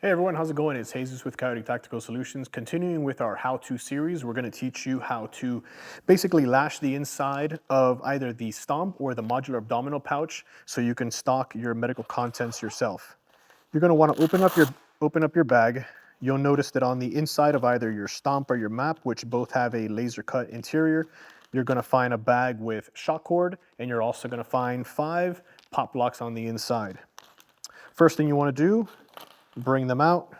Hey everyone, how's it going? It's Jesus with Coyote Tactical Solutions. Continuing with our how-to series, we're going to teach you how to basically lash the inside of either the stomp or the modular abdominal pouch so you can stock your medical contents yourself. You're going to want to open up your bag. You'll notice that on the inside of either your stomp or your map, which both have a laser cut interior, you're going to find a bag with shock cord, and you're also going to find 5 pop locks on the inside. First thing you want to do, bring them out.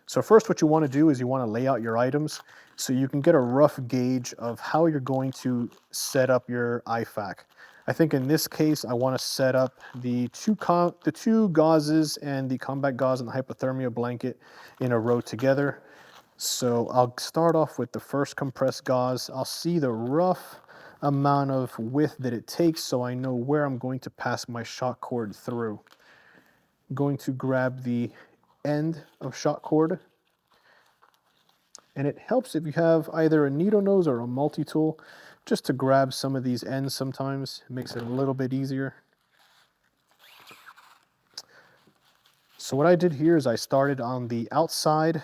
So first what you want to do is you want to lay out your items so you can get a rough gauge of how you're going to set up your IFAK. I think in this case I want to set up the two gauzes and the combat gauze and the hypothermia blanket in a row together. So I'll start off with the first compressed gauze. I'll see the rough amount of width that it takes so I know where I'm going to pass my shock cord through. I'm going to grab the end of shock cord, and it helps if you have either a needle nose or a multi-tool just to grab some of these ends. Sometimes it makes it a little bit easier. So what I did here is I started on the outside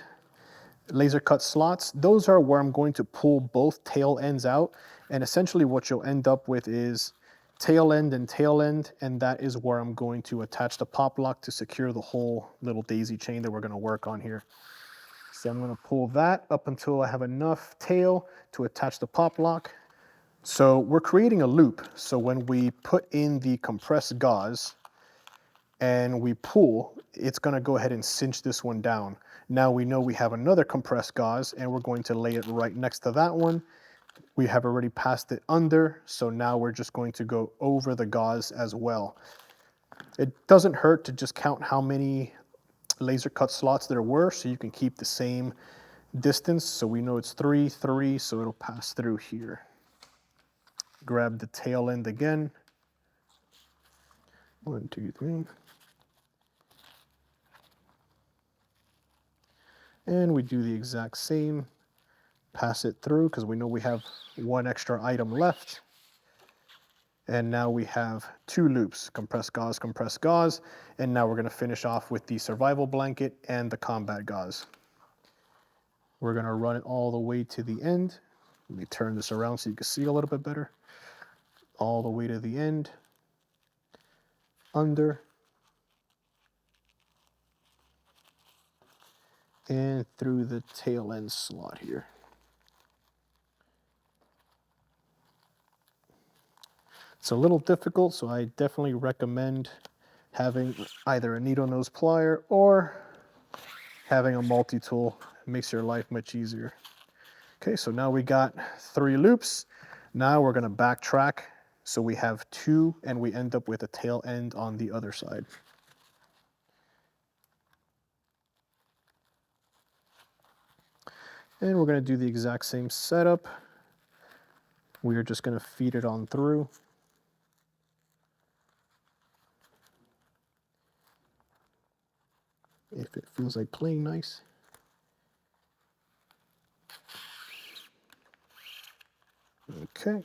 laser cut slots. Those are where I'm going to pull both tail ends out, and essentially what you'll end up with is tail end, and that is where I'm going to attach the pop lock to secure the whole little daisy chain that we're going to work on here. So I'm going to pull that up until I have enough tail to attach the pop lock. So we're creating a loop, so when we put in the compressed gauze and we pull, it's going to go ahead and cinch this one down. Now we know we have another compressed gauze and we're going to lay it right next to that one. We have already passed it under, so now we're just going to go over the gauze as well. It doesn't hurt to just count how many laser cut slots there were so you can keep the same distance. So we know it's 3, 3, so it'll pass through here. Grab the tail end again. 1, 2, 3. And we do the exact same. Pass it through because we know we have one extra item left. And now we have 2 loops, compressed gauze, and now we're going to finish off with the survival blanket and the combat gauze. We're going to run it all the way to the end. Let me turn this around so you can see a little bit better. All the way to the end, under, and through the tail end slot here. It's a little difficult, so I definitely recommend having either a needle nose plier or having a multi-tool. It makes your life much easier. Okay, so now we got 3 loops. Now we're going to backtrack. So we have 2 and we end up with a tail end on the other side. And we're going to do the exact same setup. We are just going to feed it on through. If it feels like playing nice. Okay.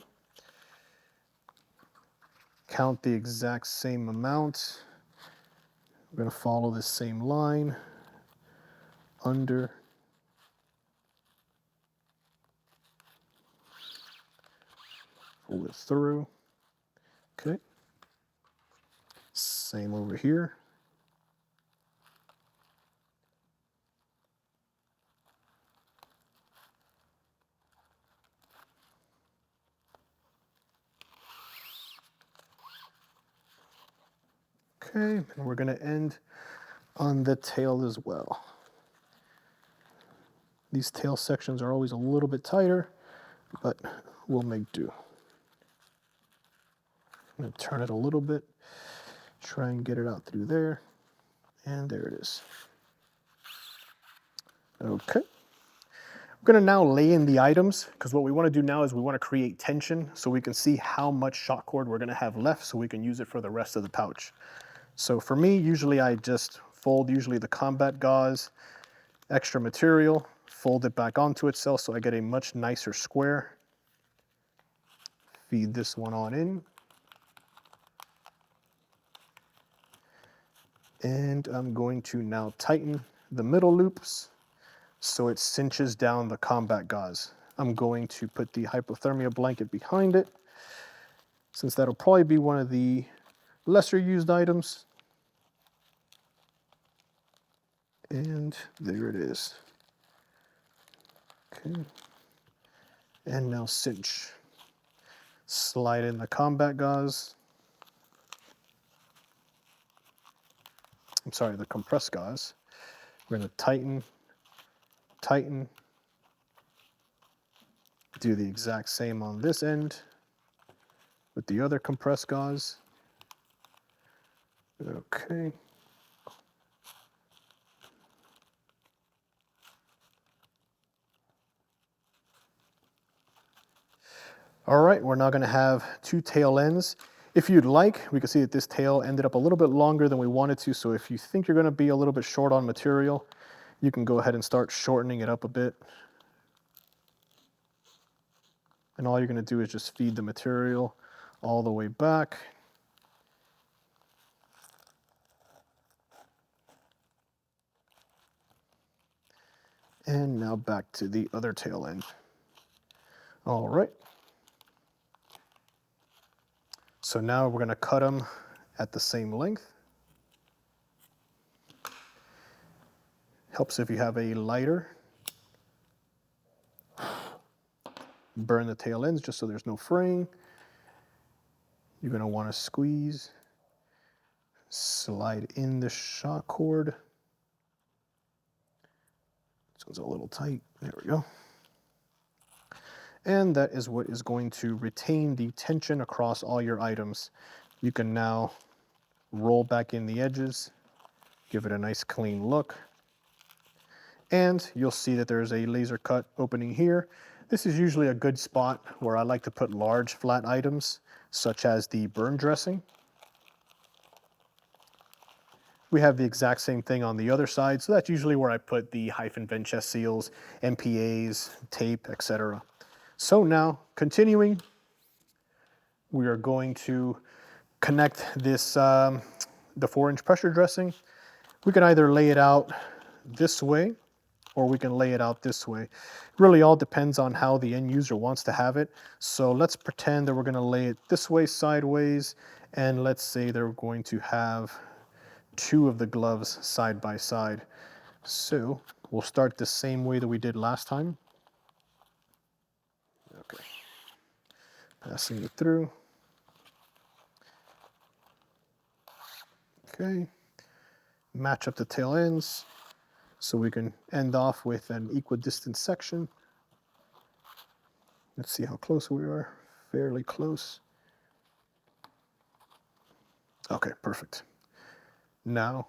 Count the exact same amount. We're going to follow the same line. Under. Pull it through. Okay. Same over here. Okay, and we're going to end on the tail as well. These tail sections are always a little bit tighter, but we'll make do. I'm going to turn it a little bit, try and get it out through there, and there it is. Okay. We're going to now lay in the items, because what we want to do now is we want to create tension so we can see how much shock cord we're going to have left so we can use it for the rest of the pouch. So for me, usually I just fold the combat gauze, extra material, fold it back onto itself so I get a much nicer square. Feed this one on in. And I'm going to now tighten the middle loops so it cinches down the combat gauze. I'm going to put the hypothermia blanket behind it, since that'll probably be one of the lesser used items. And there it is. Okay. And now cinch. Slide in the combat gauze. I'm sorry, the compressed gauze. We're going to tighten, tighten. Do the exact same on this end with the other compressed gauze. Okay. All right, we're now going to have two tail ends. If you'd like, we can see that this tail ended up a little bit longer than we wanted to, so if you think you're going to be a little bit short on material, you can go ahead and start shortening it up a bit. And all you're going to do is just feed the material all the way back. And now back to the other tail end. All right. So now we're going to cut them at the same length. Helps if you have a lighter. Burn the tail ends just so there's no fraying. You're going to want to squeeze, slide in the shock cord. This one's a little tight. There we go. And that is what is going to retain the tension across all your items. You can now roll back in the edges, give it a nice clean look. And you'll see that there's a laser cut opening here. This is usually a good spot where I like to put large flat items, such as the burn dressing. We have the exact same thing on the other side, so that's usually where I put the hyphen vent chest seals, MPAs, tape, etc. So now, continuing, we are going to connect this, the 4-inch pressure dressing. We can either lay it out this way, or we can lay it out this way. It really all depends on how the end user wants to have it. So let's pretend that we're gonna lay it this way sideways, and let's say they're going to have 2 of the gloves side by side. So we'll start the same way that we did last time. Okay, passing it through. Okay, match up the tail ends so we can end off with an equidistant section. Let's see how close we are. Fairly close. Okay, perfect. Now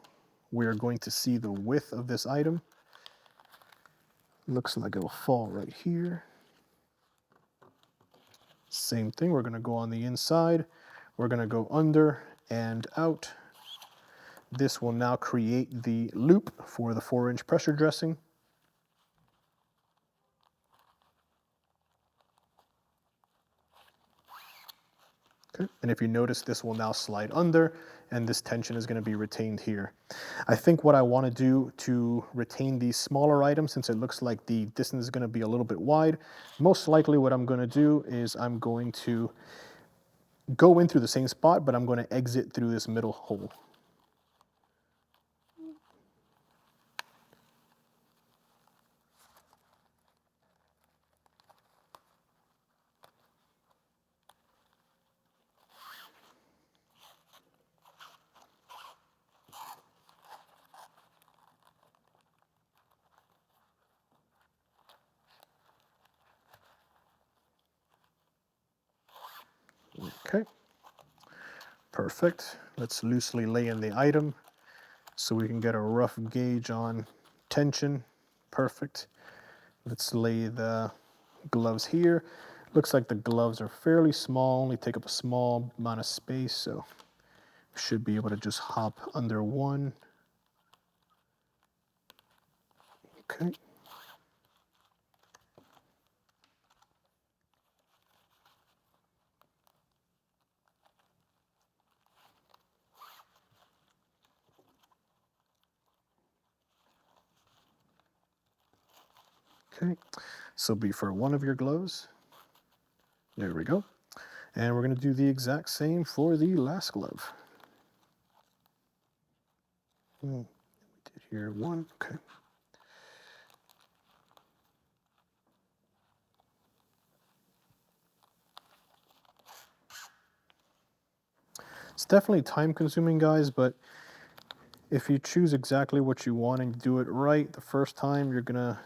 we are going to see the width of this item. Looks like it'll fall right here. Same thing, we're going to go on the inside. We're going to go under and out. This will now create the loop for the 4-inch pressure dressing. Okay. And if you notice, this will now slide under, and this tension is going to be retained here. I think what I want to do to retain these smaller items, since it looks like the distance is going to be a little bit wide, most likely what I'm going to do is I'm going to go in through the same spot, but I'm going to exit through this middle hole. Okay, perfect. Let's loosely lay in the item so we can get a rough gauge on tension. Perfect. Let's lay the gloves here. Looks like the gloves are fairly small, only take up a small amount of space, so should be able to just hop under one. Okay. Okay, so be for one of your gloves. There we go. And we're going to do the exact same for the last glove. We did here one, okay. It's definitely time consuming, guys, but if you choose exactly what you want and do it right the first time, you're gonna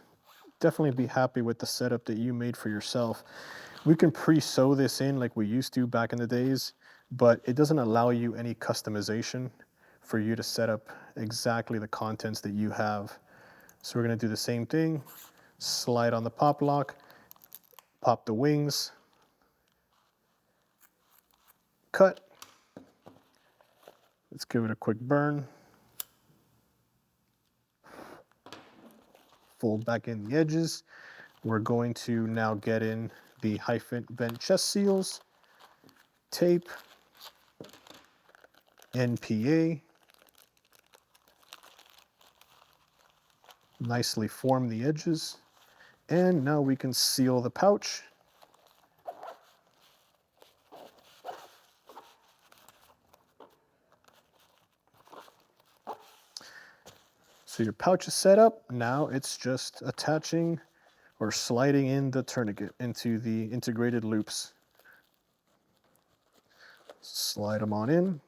definitely be happy with the setup that you made for yourself. We can pre-sew this in like we used to back in the days, but it doesn't allow you any customization for you to set up exactly the contents that you have. So we're gonna do the same thing, slide on the pop lock, pop the wings, cut. Let's give it a quick burn. Fold back in the edges. We're going to now get in the hyphen vent chest seals, tape, NPA, nicely form the edges, and now we can seal the pouch. So your pouch is set up. Now it's just attaching or sliding in the tourniquet into the integrated loops. Slide them on in.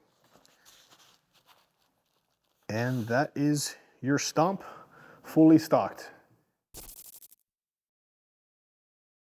And that is your stomp fully stocked.